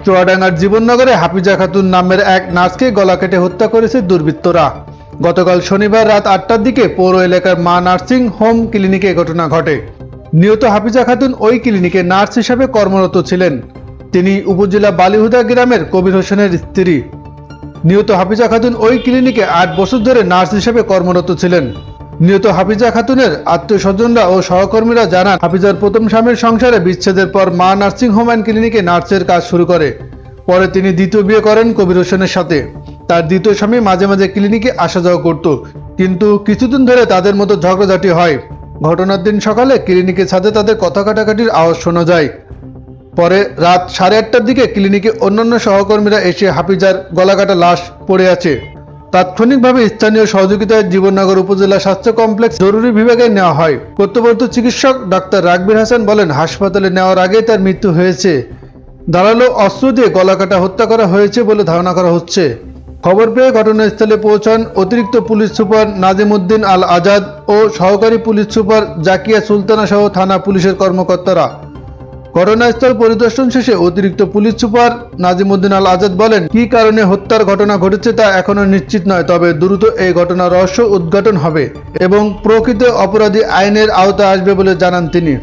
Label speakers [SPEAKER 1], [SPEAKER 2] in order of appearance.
[SPEAKER 1] চুয়াডাঙ্গার জীবননগরে হাফিজা খাতুন নামের এক নার্সকে গলা কেটে হত্যা করেছে দুর্বৃত্তরা। গতকাল শনিবার রাত 8টার দিকে পৌর এলাকার মা নার্সিং হোম ক্লিনিকে ঘটনা ঘটে। নিহত হাফিজা খাতুন ওই ক্লিনিকে নার্স হিসাবে কর্মরত ছিলেন। তিনি উপজেলা বালিহুদা গ্রামের কবির হোসেনের স্ত্রী। নিহত হাফিজা খাতুন ওই ক্লিনিকে 8 বছর ধরে নার্স হিসেবে কর্মরত ছিলেন। নিহত হাফিজা খাতুনের আত্মীয়স্বজনরা ও সহকর্মীরা জানান, হাফিজার প্রথম স্বামীর সংসারে বিচ্ছেদের পর মা নার্সিং হোম অ্যান্ড ক্লিনিকে নার্সের কাজ শুরু করে। পরে তিনি দ্বিতীয় বিয়ে করেন কবির হোসেনের সাথে। তার দ্বিতীয় স্বামী মাঝে মাঝে ক্লিনিকে আসা যাওয়া করত, কিন্তু কিছুদিন ধরে তাদের মতো ঝগড়াঝাটি হয়। ঘটনার দিন সকালে ক্লিনিকের ছাদে তাদের কথা কাটাকাটির আওয়াজ শোনা যায়। পরে রাত 8:30টার দিকে ক্লিনিকে অন্যান্য সহকর্মীরা এসে হাফিজার গলাকাটা লাশ পড়ে আছে। তাৎক্ষণিকভাবে স্থানীয় সহযোগিতায় জীবননগর উপজেলা স্বাস্থ্য কমপ্লেক্স জরুরি বিভাগে নেওয়া হয়। কর্তব্যরত চিকিৎসক ডাক্তার রাকবির হাসান বলেন, হাসপাতালে নেওয়ার আগেই তার মৃত্যু হয়েছে। ধারালো অস্ত্র দিয়ে গলাকাটা হত্যা করা হয়েছে বলে ধারণা করা হচ্ছে। খবর পেয়ে ঘটনাস্থলে পৌঁছান অতিরিক্ত পুলিশ সুপার নাজিমউদ্দিন আল আজাদ ও সহকারী পুলিশ সুপার জাকিয়া সুলতানা সহ থানা পুলিশের কর্মকর্তারা। ঘটনাস্থল পরিদর্শন শেষে অতিরিক্ত পুলিশ সুপার নাজিমউদ্দিন আল আজাদ বলেন, কী কারণে হত্যার ঘটনা ঘটেছে তা এখনো নিশ্চিত নয়, তবে দ্রুত এই ঘটনার রহস্য উদ্ঘাটন হবে এবং প্রকৃত অপরাধী আইনের আওতায় আসবে বলে জানান তিনি।